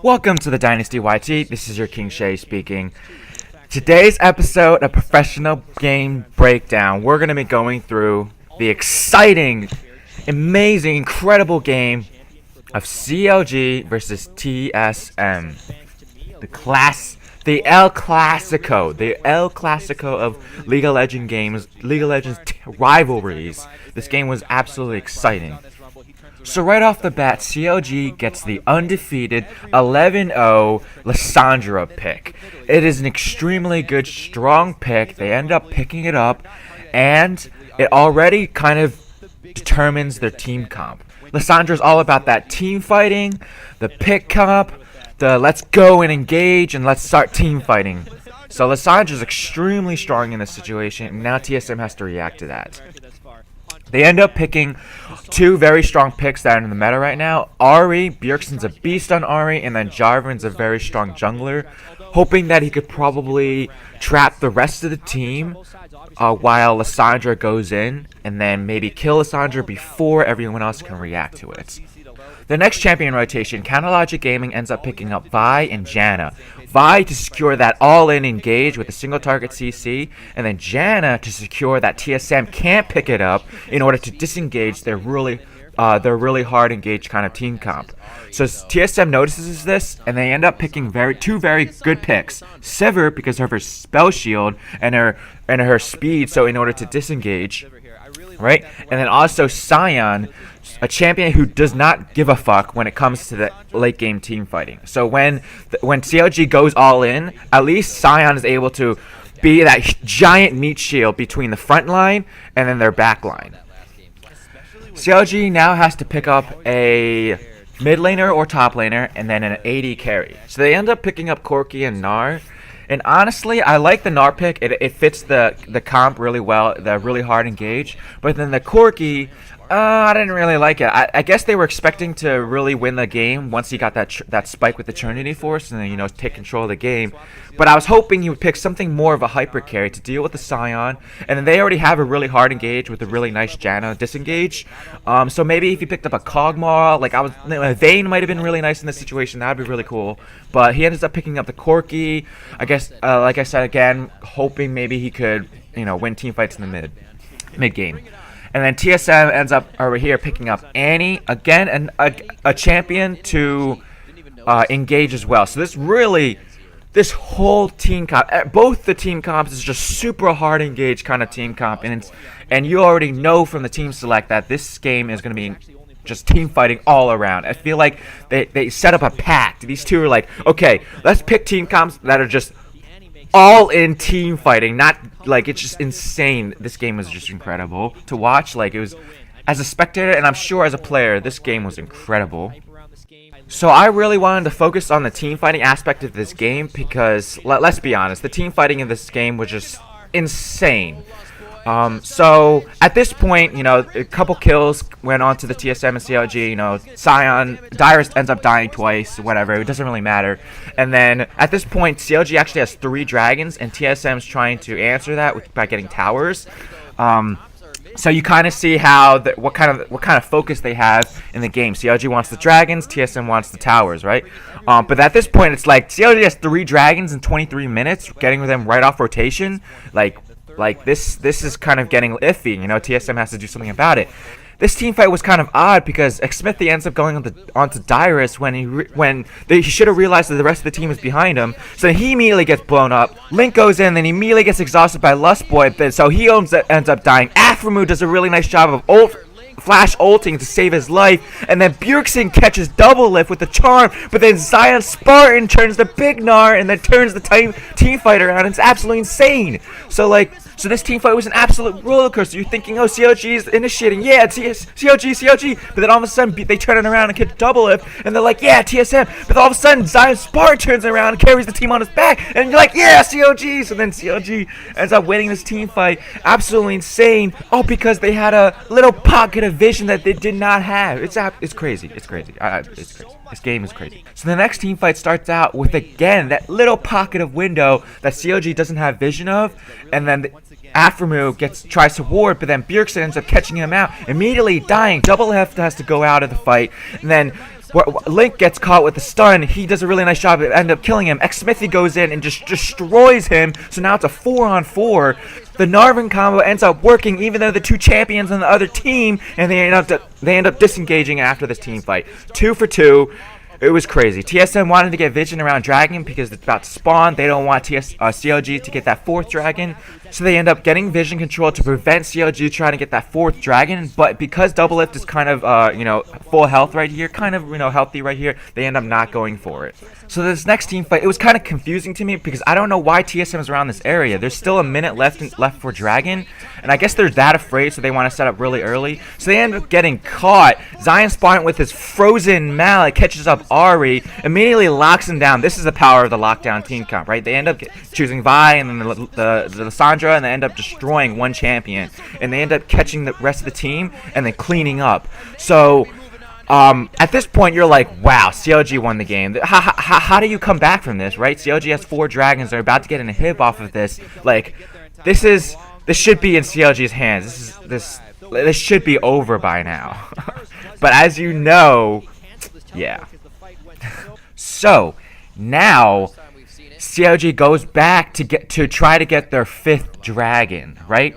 Welcome to the Dynasty YT. This is your King Shay speaking. Today's episode, a professional game breakdown. We're going to be going through the exciting, amazing, incredible game of CLG versus TSM. The El Clasico of League of Legends games, League of Legends rivalries. This game was absolutely exciting. So right off the bat, CLG gets the undefeated 11-0 Lissandra pick. It is an extremely good, strong pick. They end up picking it up, and it already kind of determines their team comp. Lissandra's all about that team fighting, the pick comp, the let's go and engage and let's start team fighting. So Lissandra's extremely strong in this situation, and now TSM has to react to that. They end up picking two very strong picks that are in the meta right now. Ahri, Bjergsen's a beast on Ahri, and then Jarvan's a very strong jungler, hoping that he could probably trap the rest of the team while Lissandra goes in, and then maybe kill Lissandra before everyone else can react to it. The next champion rotation, Counterlogic Gaming ends up picking up Vi and Janna. Vi to secure that all-in engage with a single target CC, and then Janna to secure that TSM can't pick it up in order to disengage their really hard engage kind of team comp. So TSM notices this, and they end up picking two very good picks. Sivir because of her spell shield and her speed, so in order to disengage, right? And then also Sion, a champion who does not give a fuck when it comes to the late game team fighting. So when CLG goes all in, at least Sion is able to be that giant meat shield between the front line and then their back line. CLG now has to pick up a mid laner or top laner and then an AD carry. So they end up picking up Corki and Gnar. And honestly, I like the Gnar pick. It fits the comp really well, the really hard engage. But then the Corki, I didn't really like it. I guess they were expecting to really win the game once he got that spike with the Trinity Force and then, take control of the game. But I was hoping he would pick something more of a hyper carry to deal with the Sion. And then they already have a really hard engage with a really nice Janna disengage. So maybe if he picked up a Kog'Maw, Vayne might have been really nice in this situation. That would be really cool. But he ends up picking up the Corki. I guess, like I said again, hoping maybe he could, win team fights in the mid game. And then TSM ends up over here picking up Annie, again, and a champion to engage as well. So this whole team comp, both the team comps is just super hard engage kind of team comp. And you already know from the team select that this game is going to be just team fighting all around. I feel like they set up a pact. These two are like, okay, let's pick team comps that are just all in team fighting, not like it's just insane. This game was just incredible to watch. Like it was, as a spectator, and I'm sure as a player, this game was incredible. So I really wanted to focus on the team fighting aspect of this game because let's be honest, the team fighting in this game was just insane. So at this point, a couple kills went on to the TSM and CLG. Sion, Dyrus ends up dying twice, whatever. It doesn't really matter. And then at this point, CLG actually has 3 dragons, and TSM's trying to answer that by getting towers. So you kind of see how what kind of focus they have in the game. CLG wants the dragons, TSM wants the towers, right? But at this point, it's like CLG has 3 dragons in 23 minutes, getting them right off rotation. Like this is kind of getting iffy. TSM has to do something about it. This team fight was kind of odd because Xmithy ends up going onto Dyrus when he should have realized that the rest of the team is behind him. So he immediately gets blown up. Link goes in, then he immediately gets exhausted by Lustboy. So he ends up dying. Aphromoo does a really nice job of flash ulting to save his life, and then Bjergsen catches double lift with the charm, but then Zion Spartan turns the big Gnar and then turns the team fight around, and it's absolutely insane. So this team fight was an absolute roller coaster. You're thinking, oh, CLG is initiating, yeah, CLG, but then all of a sudden they turn it around and catch double lift, and they're like, yeah, TSM, but all of a sudden Zion Spartan turns around and carries the team on his back, and you're like, yeah, CLG. So then CLG ends up winning this team fight, absolutely insane, all because they had a little pocket of vision that they did not have. It's crazy. It's crazy. This game is crazy. So the next team fight starts out with, again, that little pocket of window that CLG doesn't have vision of, and then Aphromoo tries to ward, but then Bjergsen ends up catching him out, immediately dying. Double F has to go out of the fight, and then Link gets caught with the stun. He does a really nice job of end up killing him. Smithy goes in and just destroys him. So now it's a 4-on-4. The Narvin combo ends up working, even though the two champions on the other team, and they end up disengaging after this team fight. 2 for 2. It was crazy. TSM wanted to get Vision around Dragon because it's about to spawn. They don't want CLG to get that 4th Dragon. So they end up getting Vision control to prevent CLG trying to get that 4th Dragon. But because Double Lift is kind of, full health right here, kind of, healthy right here, they end up not going for it. So this next team fight, it was kind of confusing to me because I don't know why TSM is around this area. There's still a minute left for Dragon. And I guess they're that afraid, so they want to set up really early. So they end up getting caught. Zion Spartan with his frozen mallet catches up Ari, immediately locks him down. This is the power of the lockdown team comp, right? They end up choosing Vi and then the Lissandra, and they end up destroying one champion. And they end up catching the rest of the team and then cleaning up. So at this point, you're like, wow, CLG won the game. How do you come back from this, right? CLG has 4 dragons. They're about to get an inhib off of this. Like, this should be in CLG's hands. This should be over by now. But as you know, yeah. So now CLG goes back to try to get their 5th dragon, right?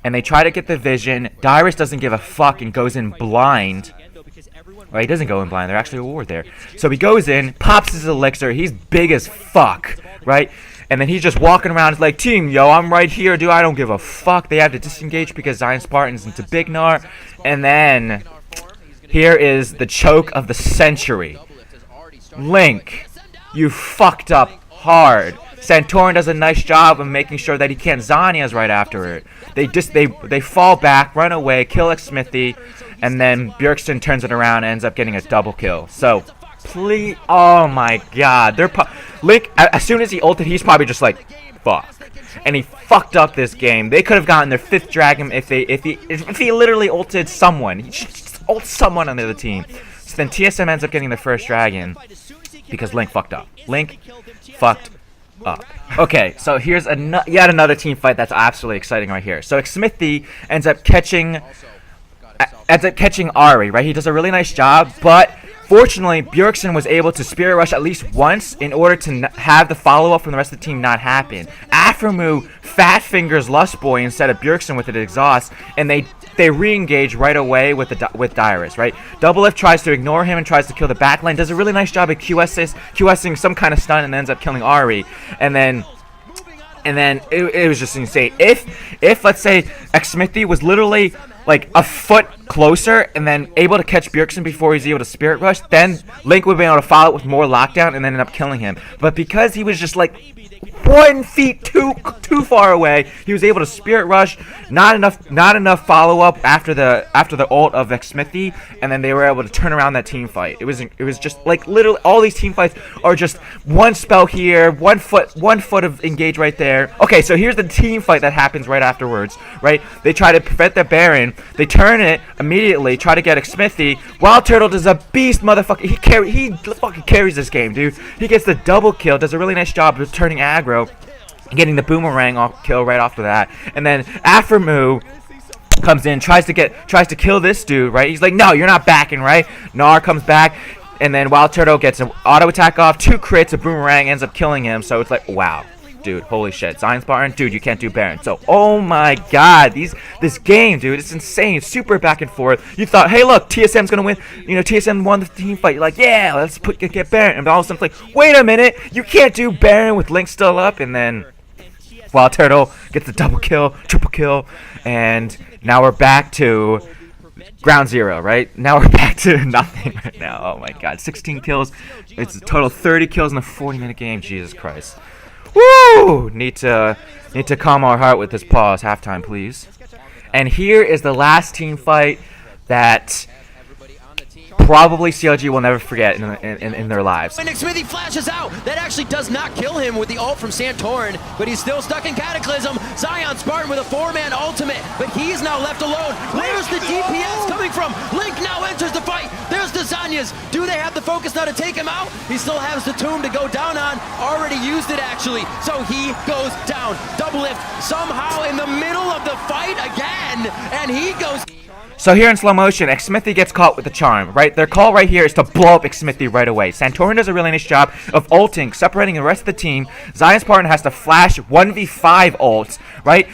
And they try to get the Vision. Dyrus doesn't give a fuck and goes in blind. Well, he doesn't go in blind. There's actually a ward there. So he goes in, pops his elixir. He's big as fuck, right? And then he's just walking around like, team, yo, I'm right here, dude. I don't give a fuck. They have to disengage because Zion Spartan's into Big Gnar. And then here is the choke of the century. Link, you fucked up hard. Santorin does a nice job of making sure that he can't Zhonya's right after it. They fall back, run away, kill Smithy, and then Bjergsen turns it around and ends up getting a double kill. So, please, oh my god. Link, as soon as he ulted, he's probably just like, fuck. And he fucked up this game. They could have gotten their 5th dragon if he literally ulted someone. He just ult someone on the other team. So then TSM ends up getting their 1st dragon because Link fucked up. Link fucked up. Okay, so here's yet another team fight that's absolutely exciting right here. So Smithy ends up catching Ari, right? He does a really nice job, but fortunately, Bjergsen was able to Spirit Rush at least once in order to have the follow-up from the rest of the team not happen. Aftermoo fat fingers Lustboy instead of Bjergsen with an exhaust, and they re-engage right away with Dyrus, right? Double Lift tries to ignore him and tries to kill the backline, does a really nice job at QSing some kind of stun and ends up killing Ari. And then it was just insane. If let's say Smithy was literally like a foot closer and then able to catch Bjergsen before he's able to Spirit Rush, then Link would be able to follow it with more lockdown and then end up killing him. But because he was just like 1 feet too far away, he was able to Spirit Rush, not enough follow up after the ult of Smithy, and then they were able to turn around that team fight. It was just like literally all these team fights are just one spell here, one foot of engage right there. Okay, so here's the team fight that happens right afterwards, right? They try to prevent the Baron, they turn it immediately, try to get Smithy. Wild Turtle does a beast, motherfucker. He fucking carries this game, dude. He gets the double kill, does a really nice job of turning aggro, getting the boomerang kill right after that. And then Aftermoo comes in, tries to kill this dude, right? He's like, no, you're not backing, right? Gnar comes back, and then Wild Turtle gets an auto attack off, 2 crits, a boomerang, ends up killing him. So it's like, wow. Dude, holy shit. Zion Spartan, dude, you can't do Baron. So, oh my god, this game, dude, it's insane. It's super back and forth. You thought, hey, look, TSM's gonna win. You know, TSM won the team fight. You're like, yeah, let's get Baron. And all of a sudden, it's like, wait a minute, you can't do Baron with Link still up. And then Wild Turtle gets the double kill, triple kill, and now we're back to ground zero, right? Now we're back to nothing right now. Oh my god, 16 kills. It's a total 30 kills in a 40-minute game. Jesus Christ. Woo! Need to calm our heart with this pause. Halftime, please. And here is the last team fight that probably CLG will never forget in their lives. Smithy flashes out. That actually does not kill him with the ult from Santorin, but he's still stuck in Cataclysm. Zion Spartan with a 4-man ultimate, but he's now left alone. Where's the DPS coming from? Link now enters the fight. There's the Zhonya's. Do they have the focus now to take him out? He still has the tomb to go down on. Already used it, actually. So he goes down. Double lift somehow in the middle of the fight again, and he goes... So here in slow motion, Xmithy gets caught with the charm, right? Their call right here is to blow up Xmithy right away. Santorin does a really nice job of ulting, separating the rest of the team. Zion's partner has to flash 1v5 ults, right?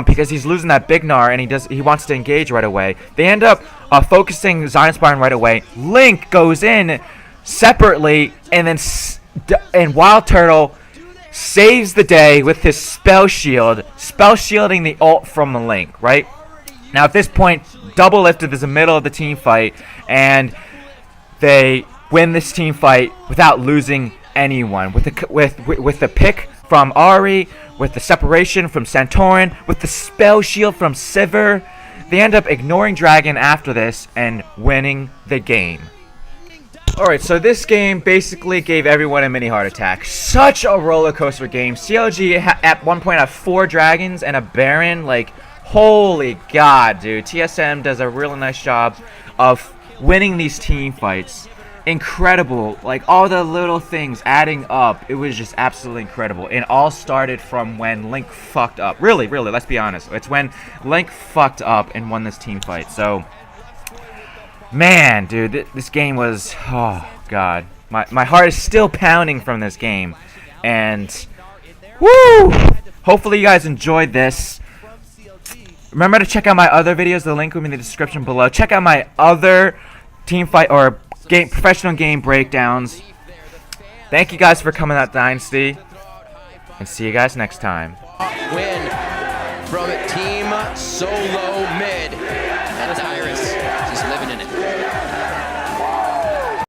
Because he's losing that big Gnar and he wants to engage right away. They end up focusing Zion Spartan right away. Link goes in separately, and then Wild Turtle saves the day with his spell shielding the ult from the Link, right? Now at this point, Double Lifted is the middle of the team fight, and they win this team fight without losing anyone. With the pick from Ari, with the separation from Santorin, with the spell shield from Sivir, they end up ignoring Dragon after this and winning the game. Alright, so this game basically gave everyone a mini heart attack. Such a roller coaster game. CLG at one point had 4 dragons and a Baron. Like, holy god, dude. TSM does a really nice job of winning these team fights. Incredible. Like, all the little things adding up. It was just absolutely incredible. It all started from when Link fucked up. Really, let's be honest. It's when Link fucked up and won this team fight. So, man, dude, this game was, oh god, my heart is still pounding from this game, and woo! Hopefully you guys enjoyed this. Remember to check out my other videos. The link will be in the description below. Check out my other team fight or professional game breakdowns. Thank you guys for coming out, Dynasty, and see you guys next time. Win from Team Solo Mid.